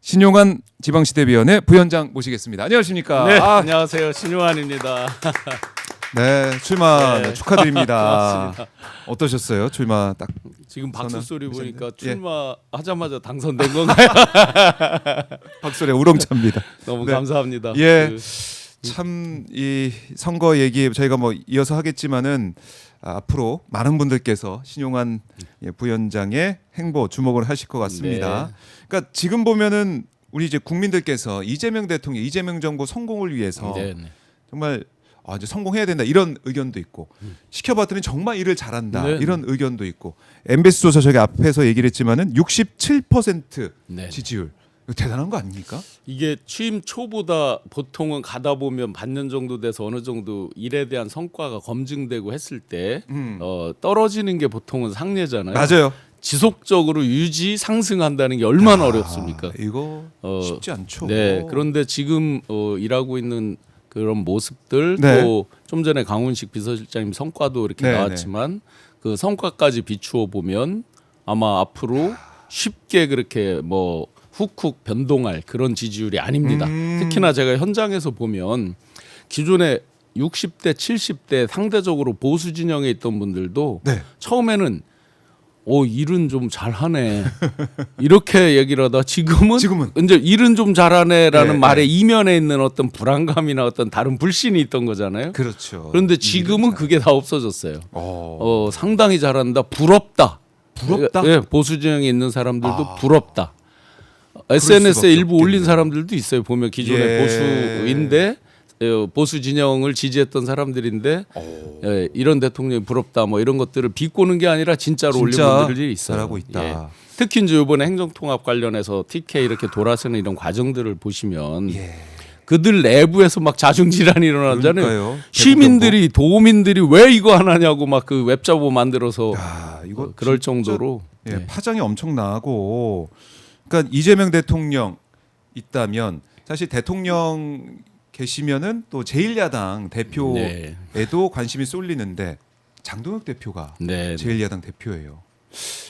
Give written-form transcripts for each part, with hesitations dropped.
신용환 지방시대위원회 부위원장 모시겠습니다. 안녕하십니까? 네, 안녕하세요. 신용환입니다. 네, 출마 네. 축하드립니다. 어떠셨어요? 출마 딱 지금 박수 선언 소리 보니까 예. 출마하자마자 당선된 건가요? 박수에 우렁찹니다. 너무 네. 감사합니다. 예. 참 이 선거 얘기 저희가 뭐 이어서 하겠지만은 앞으로 많은 분들께서 신용환 부위원장의 행보 주목을 하실 것 같습니다. 네. 그러니까 지금 보면은 우리 이제 국민들께서 이재명 대통령, 이재명 정부 성공을 위해서 네. 정말 이제 성공해야 된다 이런 의견도 있고 시켜봤더니 정말 일을 잘한다 네. 이런 의견도 있고 MBC 조사 저기 앞에서 얘기를 했지만은 67% 네. 지지율 이거 대단한 거 아닙니까? 이게 취임 초보다 보통은 가다 보면 반년 정도 돼서 어느 정도 일에 대한 성과가 검증되고 했을 때 떨어지는 게 보통은 상례잖아요. 맞아요. 지속적으로 유지 상승한다는 게 얼마나 어렵습니까? 이거 쉽지 않죠. 네. 그런데 지금 일하고 있는 그런 모습들 네. 또 좀 전에 강훈식 비서실장님 성과도 이렇게 네, 나왔지만 그 성과까지 비추어 보면 아마 앞으로 쉽게 그렇게 뭐 훅훅 변동할 그런 지지율이 아닙니다. 특히나 제가 현장에서 보면 기존에 60대, 70대 상대적으로 보수 진영에 있던 분들도 네. 처음에는 일은 좀 잘하네 이렇게 얘기를 하다 지금은 이제 일은 좀 잘하네라는 네, 말에 네. 이면에 있는 어떤 불안감이나 어떤 다른 불신이 있던 거잖아요. 그렇죠. 그런데 지금은 그게 다 없어졌어요. 상당히 잘한다, 부럽다. 부럽다? 예, 보수 진영에 있는 사람들도 부럽다. SNS에 수밖에 일부 올린 없겠네요. 사람들도 있어요. 보면 기존에 예. 보수인데 보수 진영을 지지했던 사람들인데 이런 대통령이 부럽다 뭐 이런 것들을 비꼬는 게 아니라 진짜로 올린 분들이 있어요. 잘하고 있다. 예. 특히 이제 이번에 행정통합 관련해서 TK 이렇게 돌아서는 이런 과정들을 보시면 예. 그들 내부에서 막 자중질환이 일어나잖아요. 그러니까요. 시민들이 도민들이 왜 이거 안 하냐고 막 그 웹자보 만들어서 이거 그럴 진짜, 정도로 예, 파장이 엄청나고 그러니까 이재명 대통령 있다면 사실 대통령 계시면은 또 제1야당 대표에도 관심이 쏠리는데 장동혁 대표가 네. 제1야당 대표예요.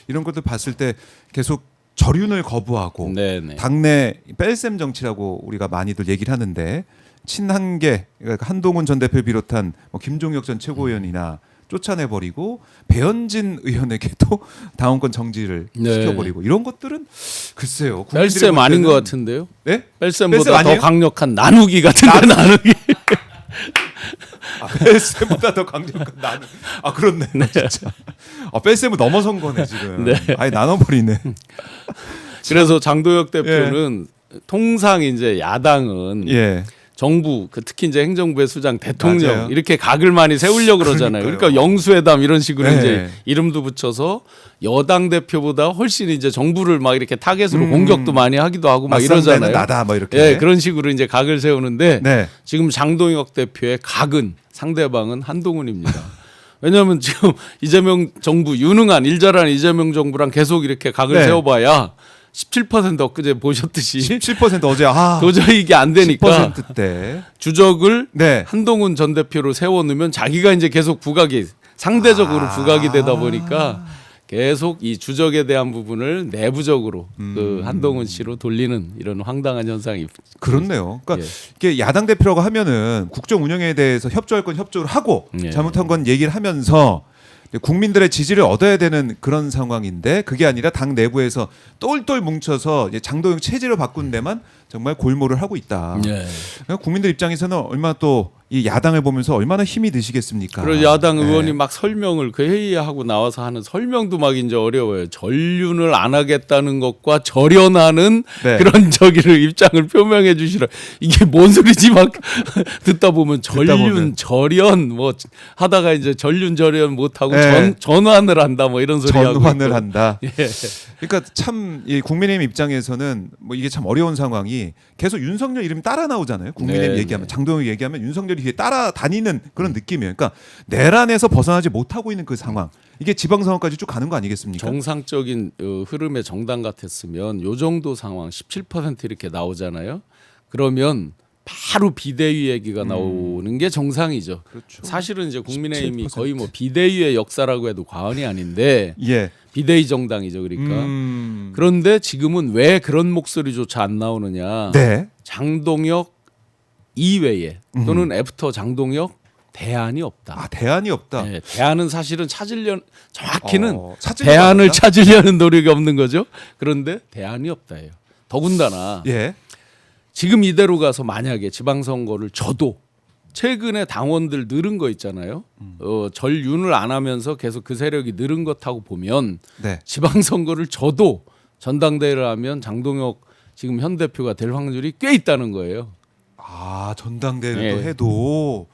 이런 것들 봤을 때 계속 절윤을 거부하고 네네. 당내 뺄셈 정치라고 우리가 많이들 얘기를 하는데 친한계 그러니까 한동훈 전 대표 비롯한 뭐 김종혁 전 최고위원이나 쫓아내버리고 배현진 의원에게도 당원권 정지를 네. 시켜버리고 이런 것들은 글쎄요. 뺄셈 아닌 것 같은데요. 네? 뺄셈보다 뺄셈 더 아니에요? 강력한 나누기 같은데 나누기. 뺄셈보다 더 강력한 나는 그렇네. 진짜. 뺄셈을 넘어선 거네 지금. 네. 아예 나눠버리네. 그래서 장동혁 대표는 통상 이제 야당은 예. 정부 특히 이제 행정부의 수장 대통령 맞아요. 이렇게 각을 많이 세우려고 그러잖아요. 그러니까요. 그러니까 영수회담 이런 식으로 네. 이제 이름도 붙여서 여당 대표보다 훨씬 이제 정부를 막 이렇게 타겟으로 공격도 많이 하기도 하고 막 맞상대는 이러잖아요. 나다 뭐 이렇게. 예, 그런 식으로 이제 각을 세우는데 네. 지금 장동혁 대표의 각은 상대방은 한동훈입니다. 왜냐하면 지금 이재명 정부 유능한 일 잘하는 이재명 정부랑 계속 이렇게 각을 네. 세워봐야 17% 엊그제 보셨듯이 17% 어제 도저히 이게 안 되니까 10%대. 주적을 네. 한동훈 전 대표로 세워놓으면 자기가 이제 계속 부각이 상대적으로 부각이 되다 보니까 계속 이 주적에 대한 부분을 내부적으로 그 한동훈 씨로 돌리는 이런 황당한 현상이 그렇네요. 그러니까 예. 이게 야당 대표라고 하면은 국정 운영에 대해서 협조할 건 협조를 하고 예. 잘못한 건 얘기를 하면서 국민들의 지지를 얻어야 되는 그런 상황인데 그게 아니라 당 내부에서 똘똘 뭉쳐서 이제 장동혁 체제를 바꾼 데만 정말 골몰을 하고 있다. 예. 그러니까 국민들 입장에서는 얼마나 또 이 야당을 보면서 얼마나 힘이 드시겠습니까? 그리고 야당 네. 의원이 막 설명을 그 회의하고 나와서 하는 설명도 막 이제 어려워요. 전륜을 안 하겠다는 것과 절연하는 네. 그런 저기를 입장을 표명해 주시라. 이게 뭔 소리지 막 듣다 보면 전륜, 절연 뭐 하다가 이제 전륜 절연 못 하고 네. 전환을 한다 뭐 이런 소리 하고 전환을 있고. 한다. 예. 그러니까 참 이 국민의힘 입장에서는 뭐 이게 참 어려운 상황이 계속 윤석열 이름이 따라 나오잖아요. 국민의힘 네, 얘기하면 네. 장동혁 얘기하면 윤석열이 뒤에 따라다니는 그런 느낌이에요. 그러니까 내란에서 벗어나지 못하고 있는 그 상황. 이게 지방선거까지 쭉 가는 거 아니겠습니까? 정상적인 흐름의 정당 같았으면 요 정도 상황 17% 이렇게 나오잖아요. 그러면 바로 비대위 얘기가 나오는 게 정상이죠. 그렇죠. 사실은 이제 국민의힘이 17%. 거의 뭐 비대위의 역사라고 해도 과언이 아닌데 예. 비대위 정당이죠. 그러니까. 그런데 지금은 왜 그런 목소리조차 안 나오느냐. 네. 장동혁 이외에 또는 애프터 장동혁 대안이 없다. 아, 대안이 없다. 네, 대안은 사실은 정확히는 찾으려고 대안을 합니다. 찾으려는 노력이 없는 거죠. 그런데 대안이 없다예요. 더군다나 예. 지금 이대로 가서 만약에 지방선거를 져도 최근에 당원들 늘은 거 있잖아요. 전륜을 안 하면서 계속 그 세력이 늘은 것하고 보면 네. 지방선거를 져도 전당대회를 하면 장동혁 지금 현 대표가 될 확률이 꽤 있다는 거예요. 아, 전당대회를 예. 또 해도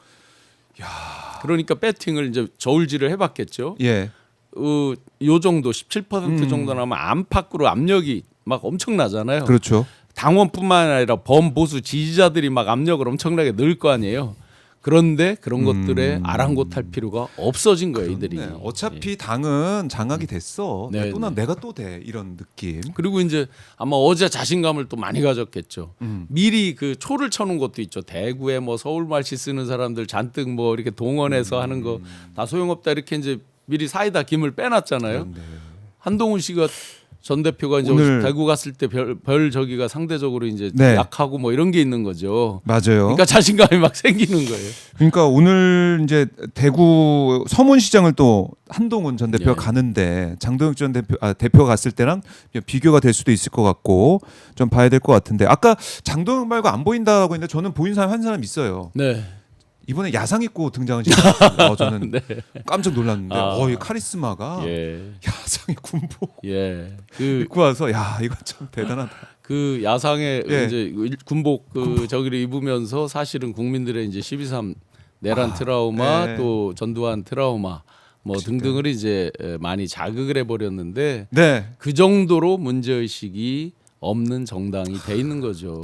그러니까 배팅을 이제 저울질을 해봤겠죠. 예. 요 정도 17% 정도 나면 안팎으로 압력이 막 엄청나잖아요. 그렇죠. 당원뿐만 아니라 범보수 지지자들이 막 압력을 엄청나게 넣을 거 아니에요. 그런데 그런 것들에 아랑곳할 필요가 없어진 거예요, 이들이. 네. 어차피 당은 장악이 됐어. 네, 또난 네. 내가 또 돼. 이런 느낌. 그리고 이제 아마 어제 자신감을 또 많이 가졌겠죠. 미리 그 초를 쳐놓은 것도 있죠. 대구에 뭐 서울말씨 쓰는 사람들 잔뜩 뭐 이렇게 동원해서 하는 거 다 소용없다 이렇게 이제 미리 사이다 김을 빼놨잖아요. 네. 한동훈 씨가 전 대표가 이제 오늘- 대구 갔을 때 별 저기가 상대적으로 이제 네. 약하고 뭐 이런 게 있는 거죠. 맞아요. 그러니까 자신감이 막 생기는 거예요. 그러니까 오늘 이제 대구 서문시장을 또 한동훈 전 대표가 예. 가는데 장동혁 전 대표가 갔을 때랑 비교가 될 수도 있을 것 같고 좀 봐야 될 것 같은데 아까 장동혁 말고 안 보인다고 했는데 저는 보인 사람 한 사람 있어요. 네. 이번에 야상 입고 등장하신 것 같아요. 저는 네. 깜짝 놀랐는데 아. 이 카리스마가 예. 야상의 군복 예. 입고 와서 야 이거 참 대단하다. 그 야상에 예. 이제 군복 저기를 입으면서 사실은 국민들의 이제 12.3 내란 트라우마 네. 또 전두환 트라우마 뭐 등등을 이제 많이 자극을 해버렸는데 네. 그 정도로 문제 의식이 없는 정당이 돼 있는 거죠.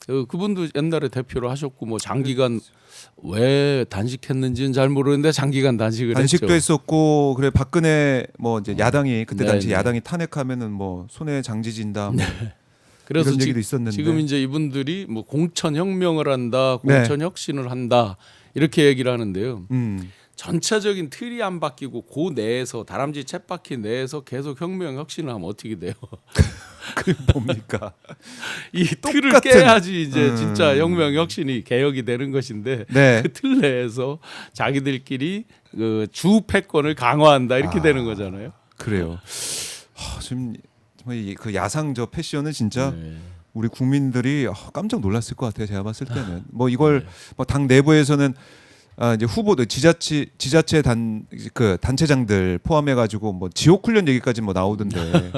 그분도 옛날에 대표를 하셨고 뭐 장기간 왜 단식했는지는 잘 모르는데 장기간 단식을 단식도 했죠. 했었고 그래 박근혜 뭐 이제 야당이 그때 네, 당시 네. 야당이 탄핵하면은 뭐 손에 장지진다 뭐 그래서 이런 얘기도 있었는데 지금 이제 이분들이 뭐 공천 혁명을 한다, 네. 공천 혁신을 한다 이렇게 얘기를 하는데요. 음. 전체적인 틀이 안 바뀌고 그 내에서 다람쥐 쳇바퀴 내에서 계속 혁명 혁신을 하면 어떻게 돼요? 그게 뭡니까? 이 틀을 똑같은- 깨야지 이제 진짜 혁명 혁신이 개혁이 되는 것인데 네. 그 틀 내에서 자기들끼리 그 주 패권을 강화한다 이렇게 아. 되는 거잖아요. 그래요. 지금 정말 그 야상 저 패션은 진짜 네. 우리 국민들이 깜짝 놀랐을 것 같아요. 제가 봤을 때는 뭐 이걸 뭐 당 내부에서는 이제 후보들 지자체 그 단체장들 포함해 가지고 뭐 지옥 훈련 얘기까지 뭐 나오던데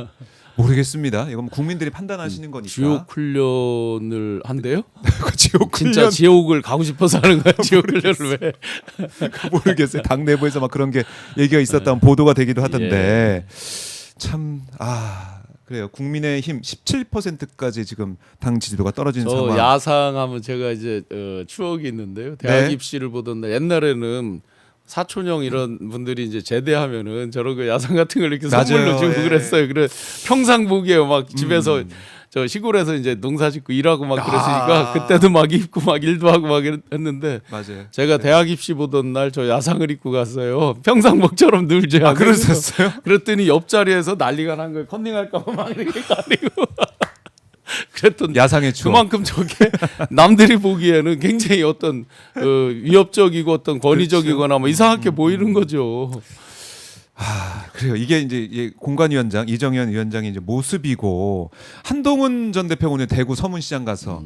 모르겠습니다. 이건 국민들이 판단하시는 거니까. 지옥 훈련을 한대요? 지옥 진짜 훈련 지옥을 가고 싶어서 하는 거야. 지옥 훈련을 왜? 모르겠어요. 당 내부에서 막 그런 게 얘기가 있었다면 보도가 되기도 하던데 참 그래요. 국민의힘 17%까지 지금 당 지지도가 떨어진 저 상황. 야상하면 제가 이제 추억이 있는데요. 대학 네. 입시를 보던 날 옛날에는 사촌형 이런 분들이 이제 제대하면은 저런 거 야상 같은 걸 이렇게 맞아요. 선물로 주고 예. 그랬어요. 그래 평상 보기에 막 집에서 저 시골에서 이제 농사 짓고 일하고 막 그랬으니까 그때도 막 입고 막 일도 하고 막 했는데 맞아요. 제가 대학 입시 보던 날 저 야상을 입고 갔어요. 평상복처럼 늘지 않고. 그러셨어요? 그랬더니 옆자리에서 난리가 난 거예요. 컨닝할까 봐 막 이렇게 가리고. 그랬던 야상의 추억. 그만큼 저게 남들이 보기에는 굉장히 어떤 위협적이고 어떤 권위적이거나 뭐 이상하게 보이는 거죠. 그래요. 이게 이제 공관위원장 이정현 위원장의 이제 모습이고 한동훈 전 대표 오늘 대구 서문시장 가서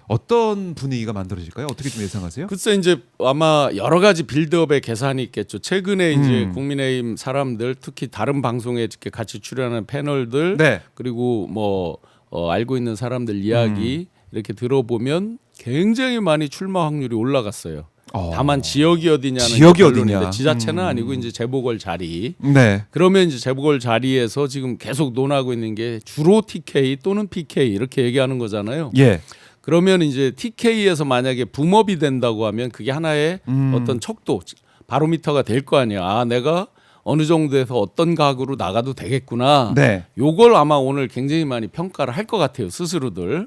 어떤 분위기가 만들어질까요? 어떻게 좀 예상하세요? 글쎄 이제 아마 여러 가지 빌드업의 계산이 있겠죠. 최근에 이제 국민의힘 사람들 특히 다른 방송에 이렇게 같이 출연하는 패널들 네. 그리고 뭐 알고 있는 사람들 이야기 이렇게 들어보면 굉장히 많이 출마 확률이 올라갔어요. 다만 지역이 어디냐는 지역이 결론인데 어디냐. 지자체는 아니고 이제 재보궐 자리. 네. 그러면 이제 재보궐 자리에서 지금 계속 논하고 있는 게 주로 TK 또는 PK 이렇게 얘기하는 거잖아요. 예. 그러면 이제 TK에서 만약에 붐업이 된다고 하면 그게 하나의 어떤 척도 바로미터가 될 거 아니야. 내가 어느 정도에서 어떤 각으로 나가도 되겠구나. 네. 요걸 아마 오늘 굉장히 많이 평가를 할 것 같아요. 스스로들.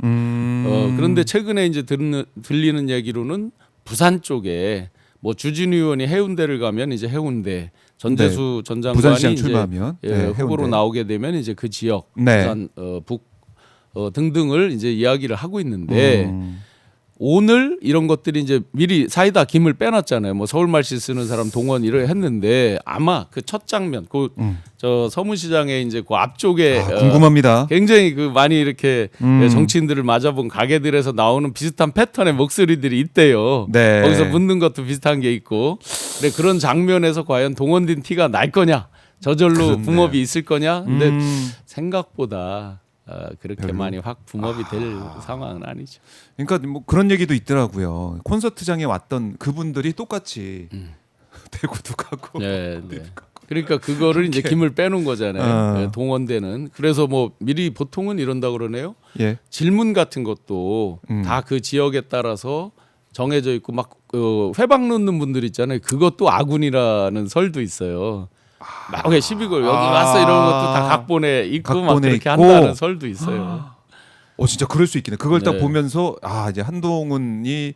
그런데 최근에 이제 들리는 얘기로는 부산 쪽에 뭐 주진우 의원이 해운대를 가면 이제 해운대 전재수 전 장관이 부산시장 이제 출마하면 후보로 해운대. 나오게 되면 이제 그 지역 네. 부산 북 등등을 이제 이야기를 하고 있는데 오늘 이런 것들이 이제 미리 사이다 김을 빼놨잖아요. 뭐 서울말씨 쓰는 사람 동원 이를 했는데 아마 그 첫 장면, 저 서문시장에 이제 그 앞쪽에 궁금합니다. 굉장히 그 많이 이렇게 정치인들을 맞아본 가게들에서 나오는 비슷한 패턴의 목소리들이 있대요. 네. 거기서 묻는 것도 비슷한 게 있고, 근데 그런 장면에서 과연 동원된 티가 날 거냐, 저절로 그렇네. 붕업이 있을 거냐. 근데 생각보다 그렇게 많이 확 붕업이 될 상황은 아니죠. 그러니까 뭐 그런 얘기도 있더라고요. 콘서트장에 왔던 그분들이 똑같이 대구도 가고. 네, 네. 그러니까 그거를 이제 김을 빼놓은 거잖아요. 네, 동원되는. 그래서 뭐 미리 보통은 이런다 그러네요. 예. 질문 같은 것도 다 그 지역에 따라서 정해져 있고 막 회방 놓는 분들 있잖아요. 그것도 아군이라는 설도 있어요. 막 왜 시비걸 여기 왔어 이런 것도 다 각본에 있고 막 각본에 그렇게 있고. 한다는 설도 있어요. 진짜 그럴 수 있겠네. 그걸 딱 네. 보면서 이제 한동훈이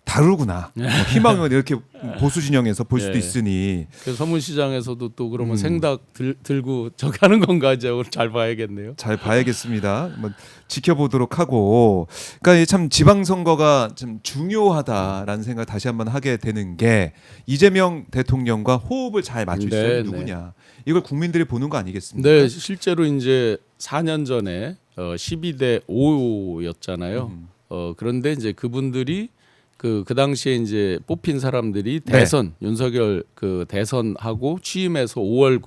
다르구나. 희망은 이렇게 보수 진영에서 볼 수도 네. 있으니. 그래서 서문시장에서도 또 그러면 생닭 들고 저기 하는 건가 이제 오늘 잘 봐야겠네요. 잘 봐야겠습니다. 한번 지켜보도록 하고. 그러니까 참 지방선거가 좀 중요하다라는 생각 다시 한번 하게 되는 게 이재명 대통령과 호흡을 잘 맞출 수 있는 네, 누구냐. 이걸 국민들이 보는 거 아니겠습니까? 네, 실제로 이제 4년 전에 12대 5였잖아요. 그런데 이제 그분들이 그 당시에 이제 뽑힌 사람들이 대선 윤석열 그 대선하고 취임해서 5월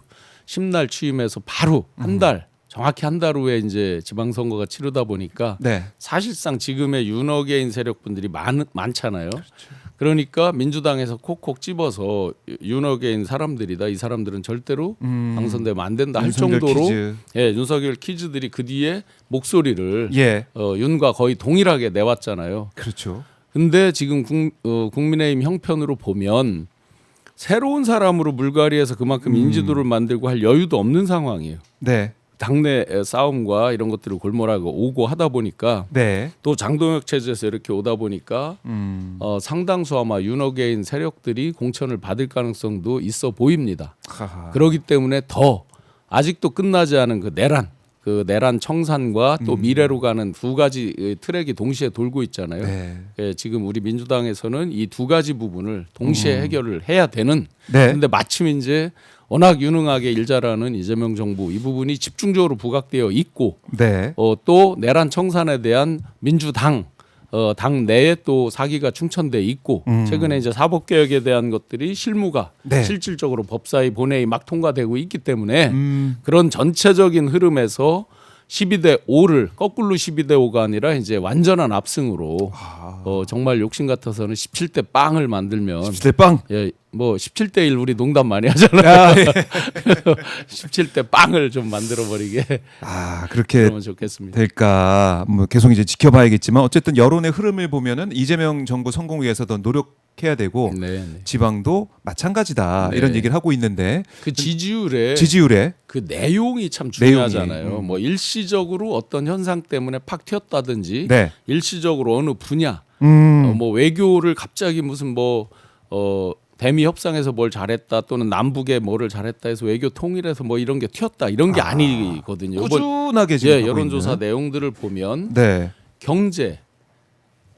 10날 취임해서 바로 한 달 정확히 한 달 후에 이제 지방선거가 치르다 보니까 네. 사실상 지금의 윤어게인 세력분들이 많잖아요. 그러니까 민주당에서 콕콕 집어서 윤어게인 사람들이다. 이 사람들은 절대로 당선되면 안 된다 할 윤석열 정도로 퀴즈. 윤석열 키즈들이 그 뒤에 목소리를 예. 윤과 거의 동일하게 내왔잖아요. 그렇죠. 근데 지금 국민의힘 형편으로 보면 새로운 사람으로 물갈이해서 그만큼 인지도를 만들고 할 여유도 없는 상황이에요. 네. 당내 싸움과 이런 것들을 골몰하고 오고 하다 보니까 네. 또 장동혁 체제에서 이렇게 오다 보니까 상당수 아마 윤어게인 세력들이 공천을 받을 가능성도 있어 보입니다. 하하. 그렇기 때문에 더 아직도 끝나지 않은 그 내란 청산과 또 미래로 가는 두 가지 트랙이 동시에 돌고 있잖아요. 네. 예, 지금 우리 민주당에서는 이 두 가지 부분을 동시에 해결을 해야 되는. 네. 그런데 마침 이제 워낙 유능하게 일 잘하는 이재명 정부 이 부분이 집중적으로 부각되어 있고 네. 또 내란 청산에 대한 민주당 당 내에 또 사기가 충천돼 있고 최근에 이제 사법개혁에 대한 것들이 실무가 네. 실질적으로 법사위 본회의 막 통과되고 있기 때문에 그런 전체적인 흐름에서 12대 5를 거꾸로 12대 5가 아니라 이제 완전한 압승으로 정말 욕심 같아서는 17대 빵을 만들면 17대 빵. 예, 뭐 17대 1 우리 농담 많이 하잖아요. 17대 빵을 좀 만들어 버리게 그렇게 그러면 좋겠습니다. 될까 뭐 계속 이제 지켜봐야겠지만 어쨌든 여론의 흐름을 보면은 이재명 정부 성공 위해서 더 노력해야 되고 네. 지방도 마찬가지다 네. 이런 얘기를 하고 있는데 그 지지율에 그 내용이 참 중요하잖아요. 뭐 일시적으로 어떤 현상 때문에 팍 튀었다든지 네. 일시적으로 어느 분야 뭐 외교를 갑자기 무슨 대미 협상에서 뭘 잘했다 또는 남북에 뭐를 잘했다 해서 외교 통일해서 뭐 이런 게 튀었다 이런 게 아니거든요. 꾸준하게 지금 하고 여론조사 있는. 내용들을 보면 네. 경제,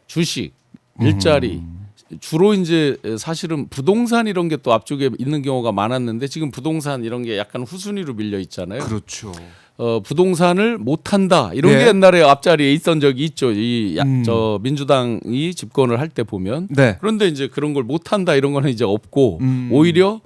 주식, 일자리 주로 이제 사실은 부동산 이런 게 또 앞쪽에 있는 경우가 많았는데 지금 부동산 이런 게 약간 후순위로 밀려 있잖아요. 그렇죠. 부동산을 못한다 이런 네. 게 옛날에 앞자리에 있던 적이 있죠. 저 민주당이 집권을 할 때 보면 네. 그런데 이제 그런 걸 못한다 이런 거는 이제 없고 오히려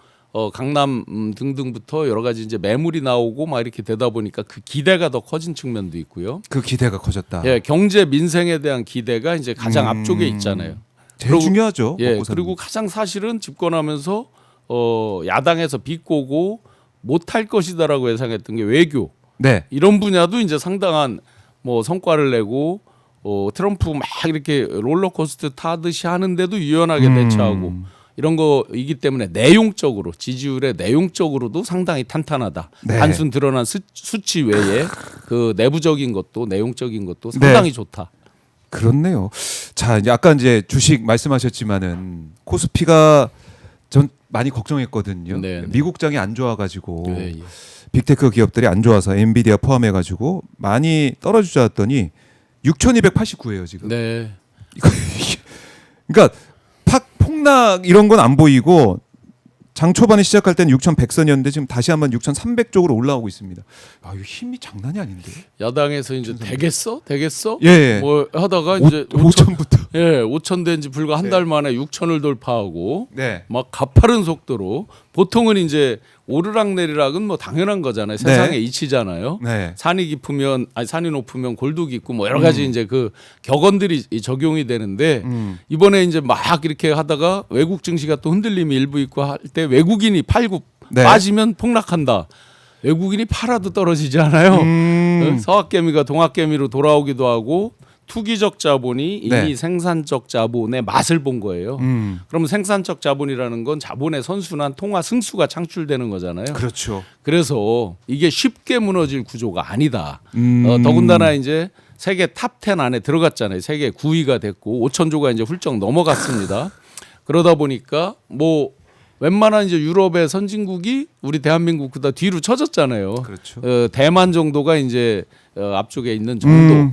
강남 등등부터 여러 가지 이제 매물이 나오고 막 이렇게 되다 보니까 그 기대가 더 커진 측면도 있고요. 그 기대가 커졌다. 예, 경제 민생에 대한 기대가 이제 가장 앞쪽에 있잖아요. 제일 그리고- 중요하죠. 예, 먹고 사는 그리고 가장 사실은 집권하면서 야당에서 비꼬고 못할 것이다라고 예상했던 게 외교. 네. 이런 분야도 이제 상당한 뭐 성과를 내고 트럼프 막 이렇게 롤러코스터 타듯이 하는데도 유연하게 대처하고 이런 거이기 때문에 내용적으로 지지율의 내용적으로도 상당히 탄탄하다. 네. 단순 드러난 수치 외에 그 내부적인 것도 내용적인 것도 상당히 좋다. 그렇네요. 자, 이제 아까 이제 주식 말씀하셨지만은 코스피가 전 많이 걱정했거든요. 네, 네. 미국장이 안 좋아가지고 예, 예. 빅테크 기업들이 안 좋아서 엔비디아 포함해가지고 많이 떨어지지 않았더니 6,289예요 지금. 네. 그러니까 폭락 이런 건 안 보이고 장 초반에 시작할 때는 6,100선이었는데 지금 다시 한번 6,300 쪽으로 올라오고 있습니다. 아, 이거 힘이 장난이 아닌데. 야당에서 이제 되겠어? 예, 예. 뭐 하다가 이제 5천부터. 예, 5천 된지 불과 한 달 만에 6천을 돌파하고 네. 막 가파른 속도로 보통은 이제 오르락내리락은 뭐 당연한 거잖아요. 세상의 이치잖아요. 네. 산이 깊으면 아니 산이 높으면 골도 깊고 뭐 여러 가지 이제 그 격언들이 적용이 되는데 이번에 이제 막 이렇게 하다가 외국 증시가 또 흔들림이 일부 있고 할 때 외국인이 팔고 네. 빠지면 폭락한다. 외국인이 팔아도 떨어지지 않아요. 서학개미가 동학개미로 돌아오기도 하고 투기적 자본이 이미 네. 생산적 자본의 맛을 본 거예요. 그러면 생산적 자본이라는 건 자본의 선순환 통화 승수가 창출되는 거잖아요. 그렇죠. 그래서 이게 쉽게 무너질 구조가 아니다. 더군다나 이제 세계 탑 10 안에 들어갔잖아요. 세계 9위가 됐고 5천조가 이제 훌쩍 넘어갔습니다. 그러다 보니까 뭐 웬만한 이제 유럽의 선진국이 우리 대한민국보다 뒤로 쳐졌잖아요. 그렇죠. 대만 정도가 이제 앞쪽에 있는 정도.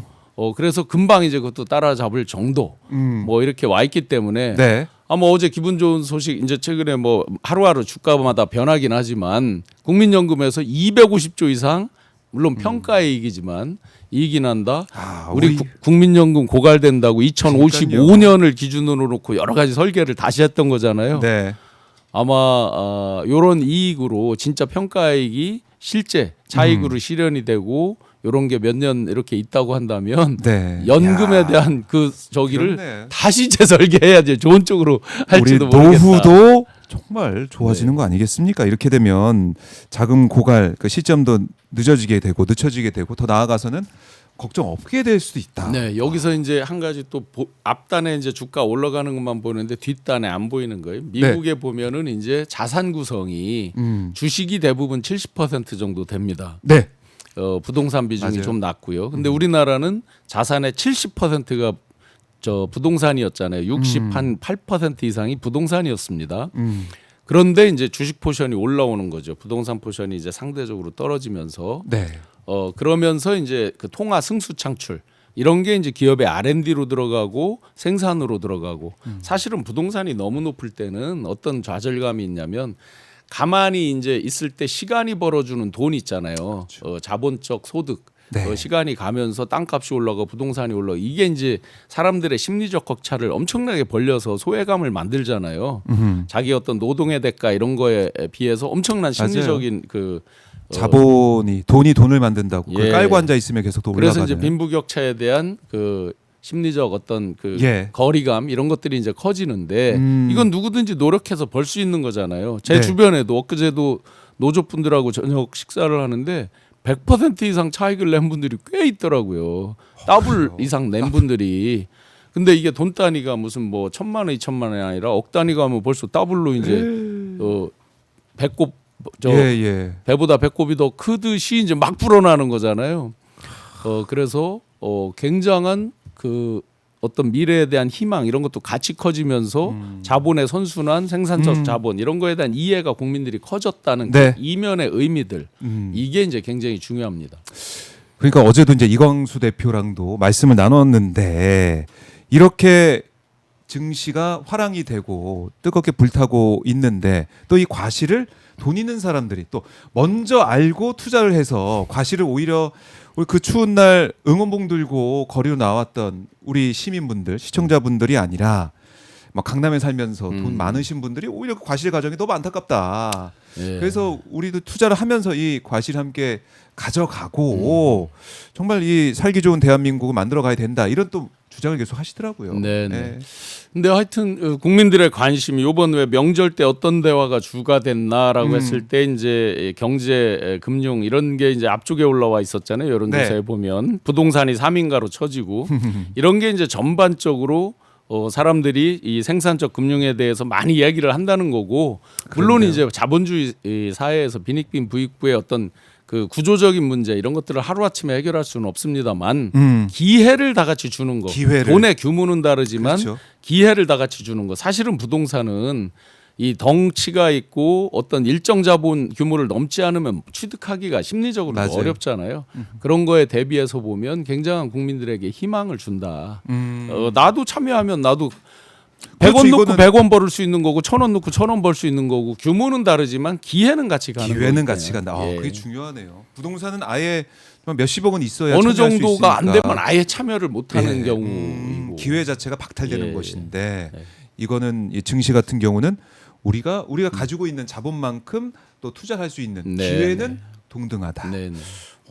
그래서 금방 이제 그것도 따라잡을 정도. 뭐 이렇게 와 있기 때문에 네. 아마 어제 기분 좋은 소식 이제 최근에 뭐 하루하루 주가마다 변하긴 하지만 국민연금에서 250조 이상 물론 평가의 이익이지만 이익이 난다. 우리 국민연금 고갈된다고 2055년을 기준으로 놓고 여러 가지 설계를 다시 했던 거잖아요. 네. 아마 요런 이익으로 진짜 평가이익이 실제 차익으로 실현이 되고 요런 게 몇 년 이렇게 있다고 한다면 네. 연금에 야. 대한 그 저기를 그렇네. 다시 재설계해야지 좋은 쪽으로 우리 할지도 모르겠다. 노후도 정말 좋아지는 거 아니겠습니까? 이렇게 되면 자금 고갈 그 시점도 늦어지게 되고 늦춰지게 되고 더 나아가서는 걱정 없게 될 수도 있다. 네, 여기서 이제 한 가지 또 앞단에 이제 주가 올라가는 것만 보는데 뒷단에 안 보이는 거예요. 미국에 보면은 이제 자산 구성이 주식이 대부분 70% 정도 됩니다. 네. 부동산 비중이 맞아요. 좀 낮고요. 근데 우리나라는 자산의 70%가 저 부동산이었잖아요. 68% 이상이 부동산이었습니다. 그런데 이제 주식 포션이 올라오는 거죠. 부동산 포션이 이제 상대적으로 떨어지면서 네. 그러면서 이제 그 통화 승수 창출 이런 게 이제 기업의 R&D로 들어가고 생산으로 들어가고 사실은 부동산이 너무 높을 때는 어떤 좌절감이 있냐면 가만히 이제 있을 때 시간이 벌어주는 돈 있잖아요. 자본적 소득. 네. 시간이 가면서 땅값이 올라가고 부동산이 올라가고 이게 이제 사람들의 심리적 격차를 엄청나게 벌려서 소외감을 만들잖아요. 자기 어떤 노동의 대가 이런 거에 비해서 엄청난 심리적인 그 자본이 돈을 만든다고 그걸 예. 깔고 앉아 있으면 계속 더 올라가는. 그래서 이제 빈부격차에 대한 그 심리적 어떤 그 예. 거리감 이런 것들이 이제 커지는데 이건 누구든지 노력해서 벌 수 있는 거잖아요. 제 네. 주변에도 엊그제도 노조분들하고 저녁 식사를 하는데 100% 이상 차익을 낸 분들이 꽤 있더라고요. 더블 이상 낸 분들이. 근데 이게 돈 단위가 무슨 뭐 1,000만 원, 2,000만 원이 아니라 억 단위가 하면 벌써 더블로 이제 배꼽 예. 배보다 배꼽이 더 크듯이 이제 막 불어나는 거잖아요. 그래서 굉장한 그 어떤 미래에 대한 희망 이런 것도 같이 커지면서 자본의 선순환, 생산적 자본 이런 거에 대한 이해가 국민들이 커졌다는 네. 그 이면의 의미들 이게 이제 굉장히 중요합니다. 그러니까 어제도 이제 이광수 대표랑도 말씀을 나눴는데 이렇게 증시가 화랑이 되고 뜨겁게 불타고 있는데 또 이 과실을 돈 있는 사람들이 또 먼저 알고 투자를 해서 과실을 오히려 우리 그 추운 날 응원봉 들고 거리로 나왔던 우리 시민분들, 시청자분들이 아니라 막 강남에 살면서 돈 많으신 분들이 오히려 그 과실 가정이 너무 안타깝다. 예. 그래서 우리도 투자를 하면서 이 과실 함께 가져가고 정말 이 살기 좋은 대한민국을 만들어 가야 된다. 이런 또 주장을 계속 하시더라고요. 네. 네. 근데 하여튼 국민들의 관심이 이번 왜 명절 때 어떤 대화가 주가 됐나라고 했을 때 이제 경제, 금융 이런 게 이제 앞쪽에 올라와 있었잖아요. 여론조사에 네. 보면 부동산이 3인가로 쳐지고 이런 게 이제 전반적으로 사람들이 이 생산적 금융에 대해서 많이 이야기를 한다는 거고 물론 그런데요. 이제 자본주의 사회에서 빈익빈 부익부의 어떤 그 구조적인 문제 이런 것들을 하루아침에 해결할 수는 없습니다만 기회를 다 같이 주는 거 기회를. 돈의 규모는 다르지만 그렇죠. 기회를 다 같이 주는 거 사실은 부동산은 이 덩치가 있고 어떤 일정 자본 규모를 넘지 않으면 취득하기가 심리적으로 맞아요. 어렵잖아요. 그런 거에 대비해서 보면 굉장한 국민들에게 희망을 준다. 나도 참여하면 나도 100원 그렇죠, 넣고 이거는- 100원 벌을 수 있는 거고 1,000원 넣고 1,000원 벌 수 있는 거고 규모는 다르지만 기회는 같이 가는 거예요. 기회는 같이 간다. 예. 그게 중요하네요. 부동산은 아예 몇십억은 있어야 어느 참여할 수 정도가 안 있으니까. 되면 아예 참여를 못하는 예. 경우이고 기회 자체가 박탈되는 예. 것인데 이거는 이 증시 같은 경우는 우리가 가지고 있는 자본만큼 또 투자할 수 있는 네, 기회는 동등하다. 네, 네.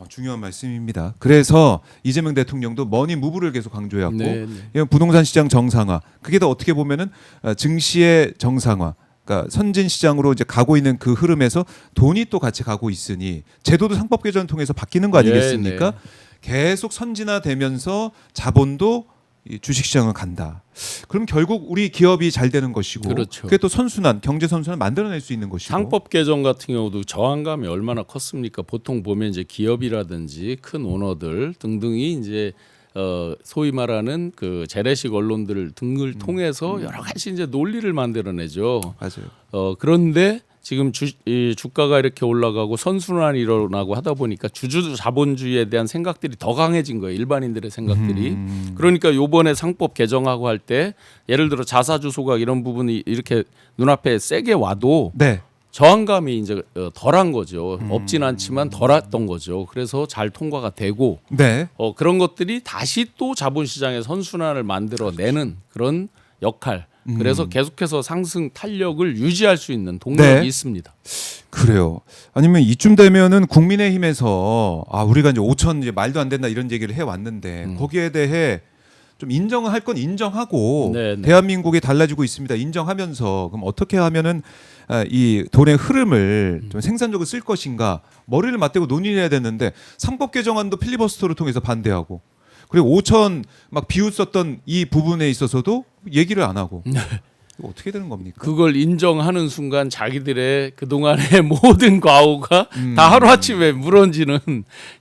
중요한 말씀입니다. 그래서 이재명 대통령도 머니 무브를 계속 강조해왔고 네, 네. 이건 부동산 시장 정상화. 그게 더 어떻게 보면은 증시의 정상화. 그러니까 선진 시장으로 이제 가고 있는 그 흐름에서 돈이 또 같이 가고 있으니 제도도 상법 개정을 통해서 바뀌는 거 아니겠습니까? 네, 계속 선진화되면서 자본도 이 주식시장을 간다. 그럼 결국 우리 기업이 잘 되는 것이고, 그렇죠. 그게 또 선순환, 경제 선순환 만들어낼 수 있는 것이고. 상법 개정 같은 경우도 저항감이 얼마나 컸습니까? 보통 보면 이제 기업이라든지 큰 오너들 등등이 이제 소위 말하는 그 재래식 언론들 등을 통해서 여러 가지 이제 논리를 만들어내죠. 맞아요. 그런데 지금 이 주가가 이렇게 올라가고 선순환이 일어나고 하다 보니까 주주 자본주의에 대한 생각들이 더 강해진 거예요. 일반인들의 생각들이. 그러니까 요번에 상법 개정하고 할 때 예를 들어 자사주 소각 이런 부분이 이렇게 눈앞에 세게 와도 네. 저항감이 이제 덜한 거죠. 없진 않지만 덜했던 거죠. 그래서 잘 통과가 되고 네. 그런 것들이 다시 또 자본시장의 선순환을 만들어내는 그런 역할. 그래서 계속해서 상승 탄력을 유지할 수 있는 동력이 네. 있습니다. 그래요. 아니면 이쯤 되면은 국민의힘에서 우리가 이제 5천 이제 말도 안 된다 이런 얘기를 해 왔는데 거기에 대해 좀 인정할 건 인정하고 네, 네. 대한민국이 달라지고 있습니다. 인정하면서 그럼 어떻게 하면은 이 돈의 흐름을 좀 생산적으로 쓸 것인가 머리를 맞대고 논의를 해야 되는데 상법 개정안도 필리버스터를 통해서 반대하고 그리고 5천 막 비웃었던 이 부분에 있어서도 얘기를 안 하고 이거 어떻게 되는 겁니까? 그걸 인정하는 순간 자기들의 그동안의 모든 과오가 다 하루아침에 무너지는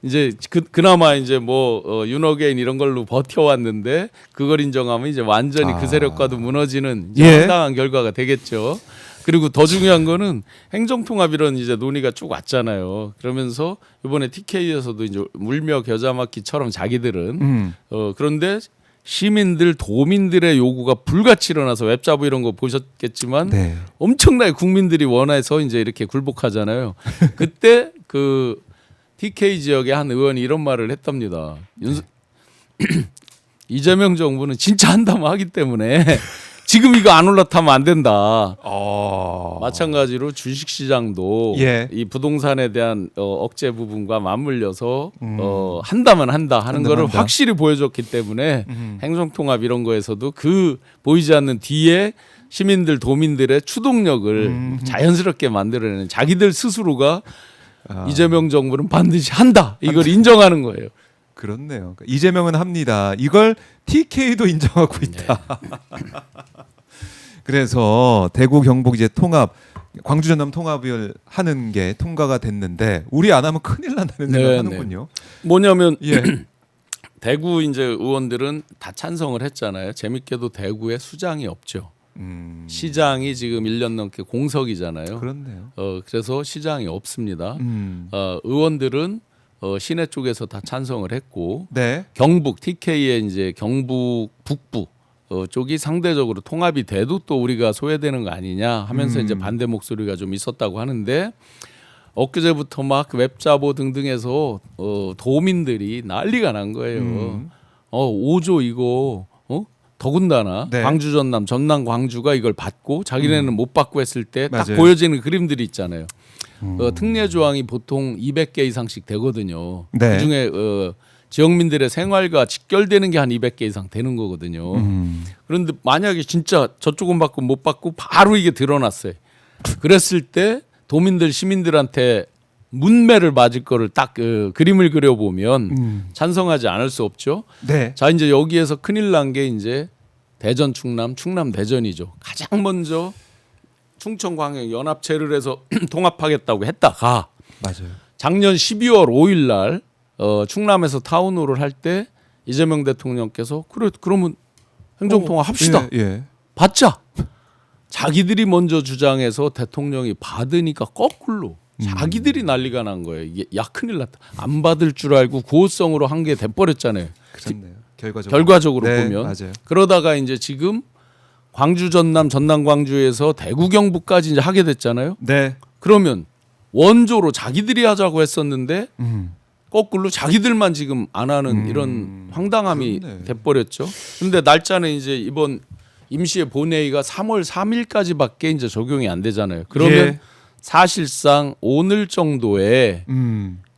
이제 그나마 이제 뭐 윤어게인 이런 걸로 버텨왔는데 그걸 인정하면 이제 완전히 그 세력과도 무너지는 이제 예. 황당한 결과가 되겠죠. 그리고 더 중요한 거는 행정통합 이런 이제 논의가 쭉 왔잖아요. 그러면서 이번에 TK에서도 이제 물며 겨자 먹기처럼 자기들은 그런데 시민들 도민들의 요구가 불같이 일어나서 웹자부 이런 거 보셨겠지만 네. 엄청나게 국민들이 원해서 이제 이렇게 굴복하잖아요. 그때 그 TK 지역의 한 의원이 이런 말을 했답니다. 이재명 정부는 진짜 한다면 하기 때문에 지금 이거 안 올라타면 안 된다. 마찬가지로 주식시장도 예. 이 부동산에 대한 억제 부분과 맞물려서 한다면 한다 하는 한다면 거를 한다. 확실히 보여줬기 때문에 행정통합 이런 거에서도 그 보이지 않는 뒤에 시민들 도민들의 추동력을 자연스럽게 만들어내는 자기들 스스로가 이재명 정부는 반드시 한다 이걸 인정하는 거예요. 그렇네요. 그러니까 이재명은 합니다. 이걸 TK도 인정하고 있다. 그래서 대구 경북 이제 통합 광주 전남 통합을 하는 게 통과가 됐는데 우리 안 하면 큰일 난다는 네, 생각 하는군요. 뭐냐면 예. 대구 이제 의원들은 다 찬성을 했잖아요. 재밌게도 대구에 수장이 없죠. 시장이 지금 1년 넘게 공석이잖아요. 그렇네요. 그래서 시장이 없습니다. 음. 의원들은 시내 쪽에서 다 찬성을 했고 네. 경북 TK의 이제 경북 북부 쪽이 상대적으로 통합이 돼도 또 우리가 소외되는 거 아니냐 하면서 이제 반대 목소리가 좀 있었다고 하는데 엊그제부터 막 웹자보 등등에서 도민들이 난리가 난 거예요. 5조 이거 더군다나 네. 광주 전남 광주가 이걸 받고 자기네는 못 받고 했을 때 딱 맞아요. 보여지는 그림들이 있잖아요. 특례 조항이 보통 200개 이상씩 되거든요. 네. 그중에 지역민들의 생활과 직결되는 게 한 200개 이상 되는 거거든요. 그런데 만약에 진짜 저쪽은 받고 못 받고 바로 이게 드러났어요. 그랬을 때 도민들 시민들한테 문매를 맞을 거를 딱 그림을 그려보면 찬성하지 않을 수 없죠. 네. 자 이제 여기에서 큰일 난 게 이제 대전 충남 대전이죠. 가장 먼저 충청광역 연합체를 해서 통합하겠다고 했다가 맞아요. 작년 12월 5일 날 충남에서 타운홀을 할 때 이재명 대통령께서 그러면 행정통합 합시다. 예. 받자. 자기들이 먼저 주장해서 대통령이 받으니까 거꾸로 자기들이 난리가 난 거예요. 이게 야 큰일 났다. 안 받을 줄 알고 구호성으로 한 게 돼버렸잖아요. 그렇네요. 결과적으로 네, 보면 맞아요. 그러다가 이제 지금 광주 전남 전남 광주에서 대구 경북까지 이제 하게 됐잖아요. 네. 그러면 원조로 자기들이 하자고 했었는데 거꾸로 자기들만 지금 안 하는 이런 황당함이 그렇네. 돼버렸죠. 근데 날짜는 이제 이번 임시의 본회의가 3월 3일까지밖에 이제 적용이 안 되잖아요. 그러면 예. 사실상 오늘 정도에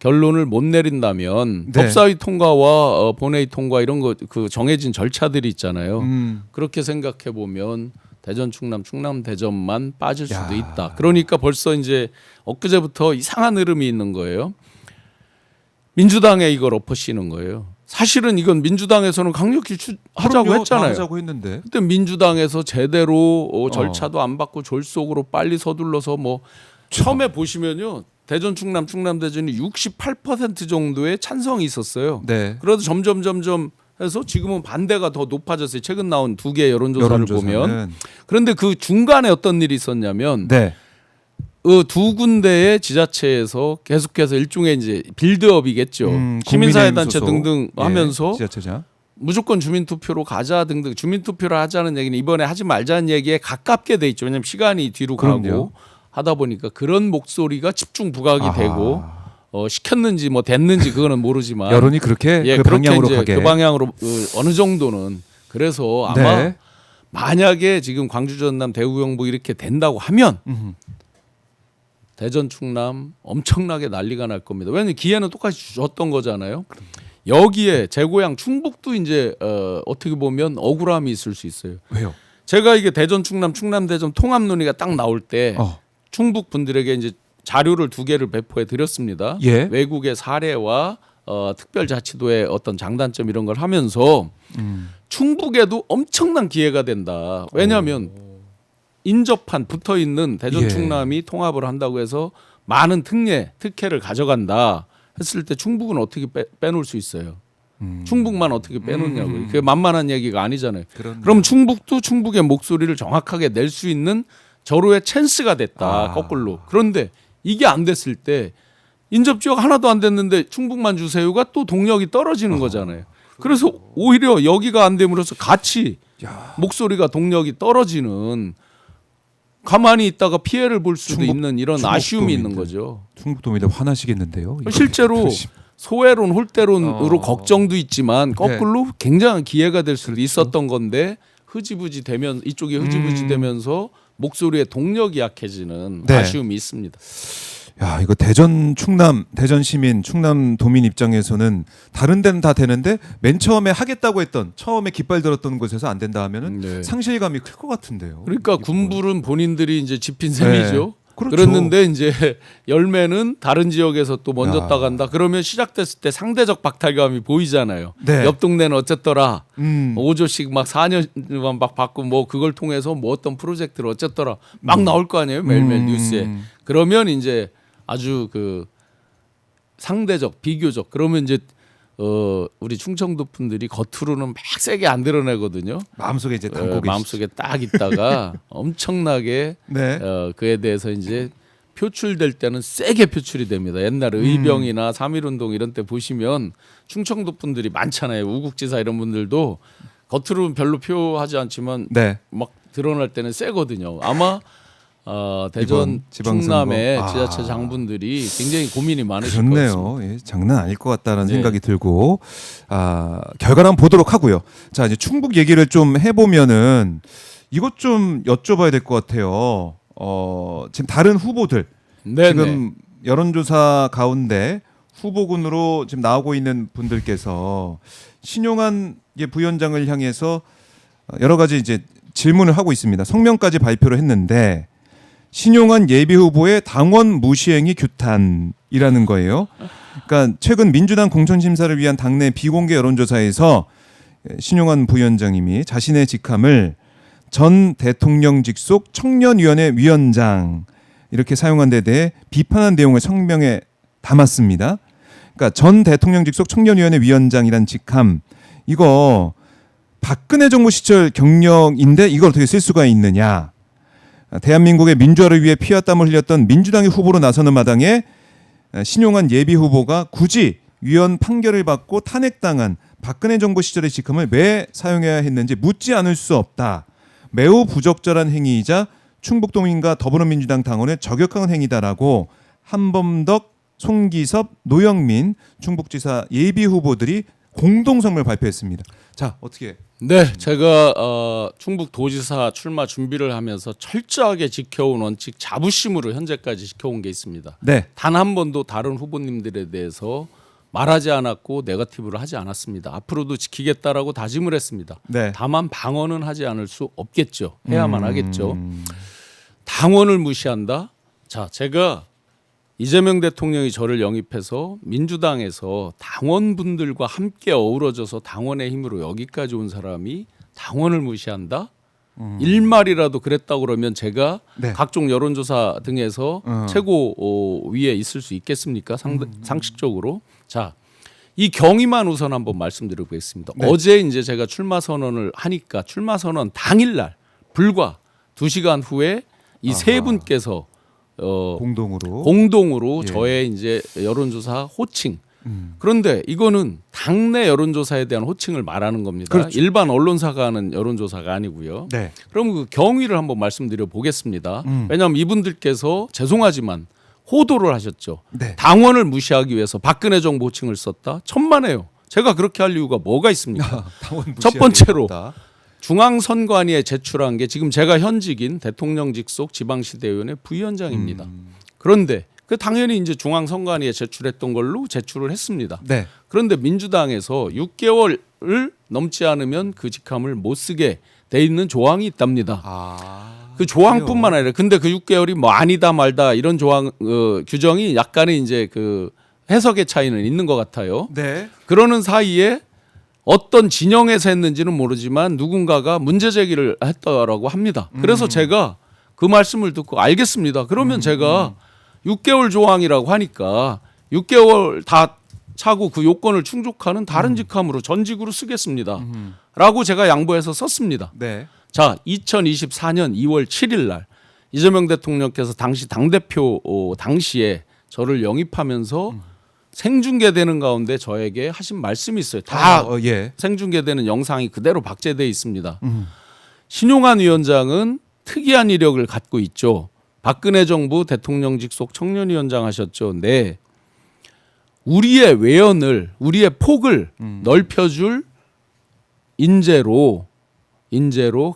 결론을 못 내린다면 네. 법사위 통과와 본회의 통과 이런 거 그 정해진 절차들이 있잖아요. 그렇게 생각해 보면 대전 충남 충남 대전만 빠질 수도 야. 있다. 그러니까 벌써 이제 엊그제부터 이상한 흐름이 있는 거예요. 민주당에 이걸 엎어씌는 거예요. 사실은 이건 민주당에서는 강력히 하자고 그럼요, 했잖아요. 다 하자고 했는데. 그때 민주당에서 제대로 절차도 안 받고 졸속으로 빨리 서둘러서 뭐 처음에 보시면요. 대전 충남 충남 대전이 68% 정도의 찬성이 있었어요. 네. 그래도 점점 해서 지금은 반대가 더 높아졌어요. 최근 나온 두 개의 여론조사를 보면. 그런데 그 중간에 어떤 일이 있었냐면 네. 그 두 군데의 지자체에서 계속해서 일종의 이제 빌드업이겠죠. 시민사회단체 국민의힘 소속. 등등 하면서 지자체장. 무조건 주민투표로 가자 등등 주민투표를 하자는 얘기는 이번에 하지 말자는 얘기에 가깝게 돼 있죠. 왜냐하면 시간이 뒤로 그럼요. 가고 하다 보니까 그런 목소리가 집중 부각이 아하. 되고 시켰는지 뭐 됐는지 그거는 모르지만 여론이 그렇게 그 그렇게 방향으로 이제 가게. 그 방향으로 어느 정도는 그래서 아마 네. 만약에 지금 광주 전남 대구 경북 이렇게 된다고 하면 대전 충남 엄청나게 난리가 날 겁니다. 왜냐하면 기회는 똑같이 줬던 거잖아요. 여기에 제 고향 충북도 이제 어떻게 보면 억울함이 있을 수 있어요. 왜요? 제가 이게 대전 충남 충남 대전 통합 논의가 딱 나올 때 충북 분들에게 이제 자료를 2개를 배포해 드렸습니다. 예. 외국의 사례와 특별자치도의 어떤 장단점 이런 걸 하면서 충북에도 엄청난 기회가 된다. 왜냐하면 인접한 붙어 있는 대전 예. 충남이 통합을 한다고 해서 많은 특혜를 가져간다 했을 때 충북은 어떻게 빼놓을 수 있어요? 충북만 어떻게 빼놓냐고요. 그게 만만한 얘기가 아니잖아요. 그렇네요. 그럼 충북도 충북의 목소리를 정확하게 낼 수 있는 절호의 찬스가 됐다. 거꾸로. 그런데 이게 안 됐을 때 인접 지역 하나도 안 됐는데 충북만 주세요가 또 동력이 떨어지는 거잖아요. 그래서 오히려 여기가 안 됨으로써 같이 목소리가 동력이 떨어지는 가만히 있다가 피해를 볼 수도 충북- 있는 이런 충북 아쉬움이 있는 도민들. 거죠. 충북도민들 화나시겠는데요. 이거. 실제로 소외론 홀대론으로 걱정도 있지만 네. 거꾸로 굉장한 기회가 될 수도 있었던 건데 흐지부지 되면 이쪽이 흐지부지 되면서 목소리의 동력이 약해지는 네. 아쉬움이 있습니다. 야, 이거 대전 충남, 대전 시민, 충남 도민 입장에서는 다른 데는 다 되는데 맨 처음에 하겠다고 했던 처음에 깃발 들었던 곳에서 안 된다 하면은 네. 상실감이 클 것 같은데요. 그러니까 군불은 본인들이 이제 집힌 셈이죠. 그렇죠. 그랬는데 이제 열매는 다른 지역에서 또 먼저 야. 따간다. 그러면 시작됐을 때 상대적 박탈감이 보이잖아요. 네. 옆 동네는 어쨌더라. 5조씩 5조씩 막 4년만 막 받고 뭐 그걸 통해서 뭐 어떤 프로젝트를 어쨌더라 막 나올 거 아니에요. 매일매일 뉴스에. 그러면 이제 아주 그 상대적 비교적 그러면 이제 우리 충청도 분들이 겉으로는 막 세게 안 드러내거든요. 마음속에 이제 담고 계시죠. 마음속에 딱 있다가 엄청나게 네. 그에 대해서 이제 표출될 때는 세게 표출이 됩니다. 옛날에 의병이나 3.1운동 이런 때 보시면 충청도 분들이 많잖아요. 우국지사 이런 분들도 겉으로는 별로 표하지 않지만 네. 막 드러날 때는 세거든요. 아마 대전 이번 지방선거. 충남의 지자체 장분들이 굉장히 고민이 많으실 것 같습니다. 그렇네요. 예, 장난 아닐 것 같다는 네. 생각이 들고 결과를 한번 보도록 하고요. 자, 이제 충북 얘기를 좀 해보면은 이것 좀 여쭤봐야 될 것 같아요. 지금 다른 후보들 네네. 지금 여론조사 가운데 후보군으로 지금 나오고 있는 분들께서 신용한 부위원장을 향해서 여러 가지 이제 질문을 하고 있습니다. 성명까지 발표를 했는데 신용한 예비 후보의 당원 무시행위 규탄이라는 거예요. 그러니까 최근 민주당 공천심사를 위한 당내 비공개 여론조사에서 신용한 부위원장님이 자신의 직함을 전 대통령 직속 청년위원회 위원장 이렇게 사용한 데 대해 비판한 내용을 성명에 담았습니다. 그러니까 전 대통령 직속 청년위원회 위원장이란 직함 이거 박근혜 정부 시절 경력인데 이걸 어떻게 쓸 수가 있느냐. 대한민국의 민주화를 위해 피와 땀을 흘렸던 민주당의 후보로 나서는 마당에 신용한 예비 후보가 굳이 위헌 판결을 받고 탄핵당한 박근혜 정부 시절의 직함을 왜 사용해야 했는지 묻지 않을 수 없다. 매우 부적절한 행위이자 충북도민과 더불어민주당 당원을 저격한 행위다라고 한범덕, 송기섭, 노영민 충북지사 예비 후보들이 공동성명을 발표했습니다. 자, 어떻게? 네, 제가 충북도지사 출마 준비를 하면서 철저하게 지켜온 원칙 자부심으로 현재까지 지켜온 게 있습니다. 네. 단 한 번도 다른 후보님들에 대해서 말하지 않았고 네거티브를 하지 않았습니다. 앞으로도 지키겠다라고 다짐을 했습니다. 네. 다만 방어는 하지 않을 수 없겠죠. 해야만 하겠죠. 당원을 무시한다? 자, 제가 이재명 대통령이 저를 영입해서 민주당에서 당원분들과 함께 어우러져서 당원의 힘으로 여기까지 온 사람이 당원을 무시한다? 일말이라도 그랬다고 그러면 제가 네. 각종 여론조사 등에서 최고 위에 있을 수 있겠습니까? 상식적으로. 자, 이 경위만 우선 한번 말씀드리겠습니다. 네. 어제 이제 제가 출마 선언을 하니까 출마 선언 당일날 불과 2시간 후에 이 세 분께서 공동으로 예. 저의 이제 여론조사 호칭. 그런데 이거는 당내 여론조사에 대한 호칭을 말하는 겁니다. 그렇죠. 일반 언론사가 하는 여론조사가 아니고요. 네. 그럼 그 경위를 한번 말씀드려 보겠습니다. 왜냐하면 이분들께서 죄송하지만 호도를 하셨죠. 네. 당원을 무시하기 위해서 박근혜 정부 호칭을 썼다. 천만에요. 제가 그렇게 할 이유가 뭐가 있습니까? 당원 첫 번째로 무시하겠다. 중앙선관위에 제출한 게 지금 제가 현직인 대통령 직속 지방시대의원의 부위원장입니다. 그런데 그 당연히 이제 중앙선관위에 제출했던 걸로 제출을 했습니다. 네. 그런데 민주당에서 6개월을 넘지 않으면 그 직함을 못 쓰게 돼 있는 조항이 있답니다. 그 조항뿐만 아니라 근데 그 6개월이 뭐 아니다 말다 이런 조항 규정이 약간의 이제 그 해석의 차이는 있는 것 같아요. 네. 그러는 사이에 어떤 진영에서 했는지는 모르지만 누군가가 문제 제기를 했다라고 합니다. 그래서 제가 그 말씀을 듣고 알겠습니다. 그러면 제가 6개월 조항이라고 하니까 6개월 다 차고 그 요건을 충족하는 다른 직함으로 전직으로 쓰겠습니다. 라고 제가 양보해서 썼습니다. 네. 자, 2024년 2월 7일 날 이재명 대통령께서 당시 당대표 당시에 저를 영입하면서 생중계되는 가운데 저에게 하신 말씀이 있어요. 다 예. 생중계되는 영상이 그대로 박제되어 있습니다. 신용한 위원장은 특이한 이력을 갖고 있죠. 박근혜 정부 대통령 직속 청년위원장 하셨죠. 네. 우리의 외연을 우리의 폭을 넓혀줄 인재로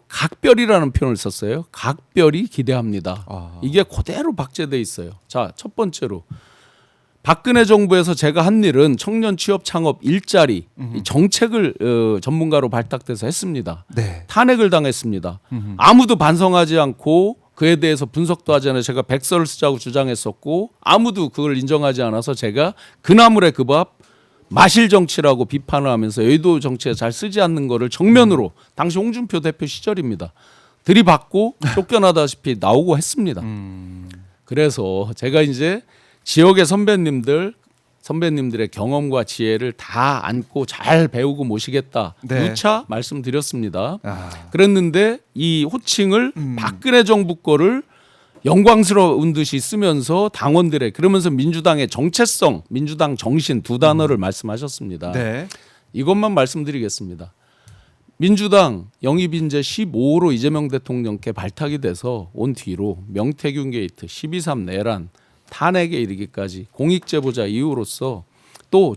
각별이라는 표현을 썼어요. 각별이 기대합니다. 이게 그대로 박제돼 있어요. 자, 첫 번째로 박근혜 정부에서 제가 한 일은 청년 취업 창업 일자리 이 정책을 전문가로 발탁돼서 했습니다. 네. 탄핵을 당했습니다. 아무도 반성하지 않고 그에 대해서 분석도 하지 않아 제가 백서를 쓰자고 주장했었고 아무도 그걸 인정하지 않아서 제가 그 나물의 그 밥 마실 정치라고 비판을 하면서 여의도 정치에 잘 쓰지 않는 거를 정면으로 당시 홍준표 대표 시절입니다. 들이받고 쫓겨나다시피 나오고 했습니다. 그래서 제가 이제 지역의 선배님들의 경험과 지혜를 다 안고 잘 배우고 모시겠다. 네. 누차 말씀드렸습니다. 그랬는데 이 호칭을 박근혜 정부 거를 영광스러운 듯이 쓰면서 당원들의 그러면서 민주당의 정체성, 민주당 정신 두 단어를 말씀하셨습니다. 네. 이것만 말씀드리겠습니다. 민주당 영입 인재 15호로 이재명 대통령께 발탁이 돼서 온 뒤로 명태균 게이트, 12.3 내란, 탄핵에 이르기까지 공익제보자 이후로서 또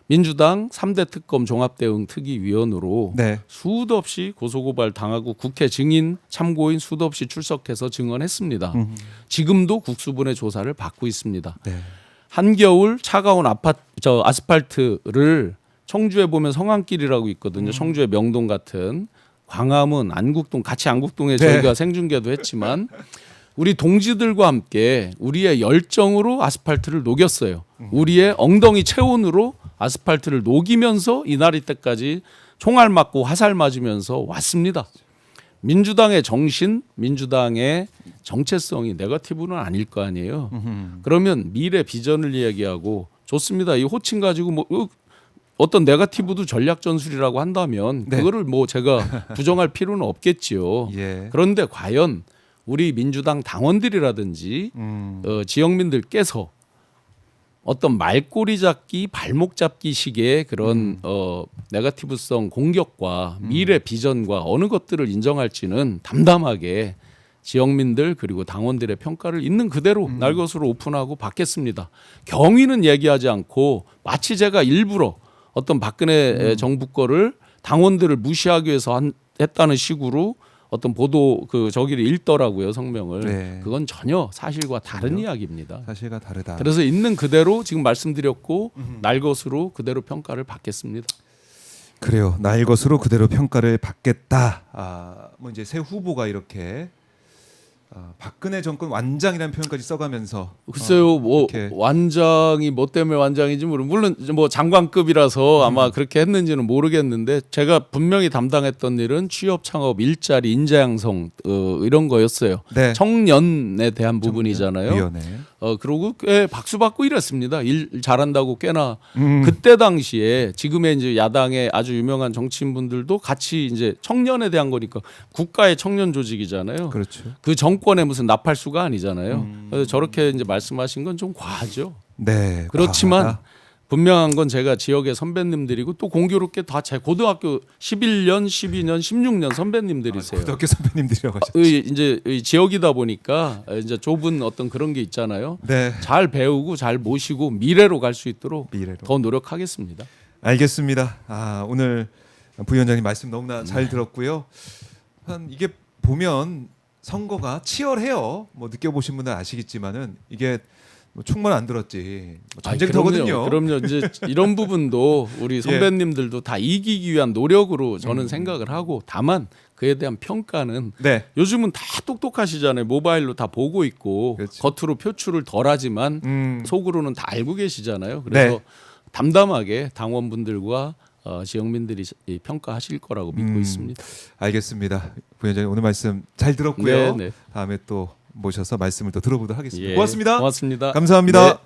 민주당 3대 특검 종합대응특위위원으로 네. 수도 없이 고소고발 당하고 국회 증인 참고인 수도 없이 출석해서 증언했습니다. 지금도 국수본의 조사를 받고 있습니다. 네. 한겨울 차가운 아스팔트를 청주에 보면 성안길이라고 있거든요. 청주의 명동 같은 광화문, 안국동 같이 안국동에 네. 저희가 생중계도 했지만 우리 동지들과 함께 우리의 열정으로 아스팔트를 녹였어요. 우리의 엉덩이 체온으로 아스팔트를 녹이면서 이날이 때까지 총알 맞고 화살 맞으면서 왔습니다. 민주당의 정신, 민주당의 정체성이 네거티브는 아닐 거 아니에요. 그러면 미래 비전을 이야기하고 좋습니다. 이 호칭 가지고 뭐 어떤 네거티브도 전략 전술이라고 한다면 네. 그거를 뭐 제가 부정할 필요는 없겠지요. 예. 그런데 과연 우리 민주당 당원들이라든지 지역민들께서 어떤 말꼬리 잡기, 발목 잡기 식의 그런 네거티브성 공격과 미래 비전과 어느 것들을 인정할지는 담담하게 지역민들 그리고 당원들의 평가를 있는 그대로 날 것으로 오픈하고 받겠습니다. 경위는 얘기하지 않고 마치 제가 일부러 어떤 박근혜 정부 거를 당원들을 무시하기 위해서 했다는 식으로 어떤 보도 그 저기를 읽더라고요, 성명을. 네. 그건 전혀 사실과 다른 이야기입니다. 사실과 다르다. 그래서 있는 그대로 지금 말씀드렸고 날 것으로 그대로 평가를 받겠습니다. 그래요. 날 것으로 그대로 평가를 받겠다. 뭐 이제 새 후보가 이렇게 박근혜 정권 완장이라는 표현까지 써가면서 글쎄요, 뭐 이렇게. 완장이 뭐 때문에 완장인지 물론 뭐 장관급이라서 아마 그렇게 했는지는 모르겠는데 제가 분명히 담당했던 일은 취업, 창업, 일자리, 인재 양성 이런 거였어요. 네. 청년에 대한 부분이잖아요. 위원회. 그러고 꽤 박수 받고 이랬습니다. 일 잘한다고 꽤나 음. 그때 당시에 지금의 이제 야당의 아주 유명한 정치인분들도 같이 이제 청년에 대한 거니까 국가의 청년 조직이잖아요. 그렇죠. 그 정권의 무슨 나팔수가 아니잖아요. 그래서 저렇게 이제 말씀하신 건 좀 과하죠. 네. 그렇지만 과하다. 분명한 건 제가 지역의 선배님들이고 또 공교롭게 다 제 고등학교 11년, 12년, 16년 선배님들이세요. 고등학교 선배님들이라고 하셨죠. 이제 이 지역이다 보니까 이제 좁은 어떤 그런 게 있잖아요. 네. 잘 배우고 잘 모시고 미래로 갈 수 있도록 미래로. 더 노력하겠습니다. 알겠습니다. 오늘 부위원장님 말씀 너무나 잘 들었고요. 이게 보면 선거가 치열해요. 뭐 느껴보신 분은 아시겠지만은 이게 뭐 춤만 안 들었지 뭐 전쟁터거든요. 그럼요. 이제 이런 부분도 우리 선배님들도 다 이기기 위한 노력으로 저는 생각을 하고 다만 그에 대한 평가는 네. 요즘은 다 똑똑하시잖아요. 모바일로 다 보고 있고 그렇지. 겉으로 표출을 덜하지만 속으로는 다 알고 계시잖아요. 그래서 네. 담담하게 당원분들과 지역민들이 평가하실 거라고 믿고 있습니다. 알겠습니다. 부위원장님 오늘 말씀 잘 들었고요. 네, 네. 다음에 또 모셔서 말씀을 또 들어보도록 하겠습니다. 예, 고맙습니다. 고맙습니다. 감사합니다. 네.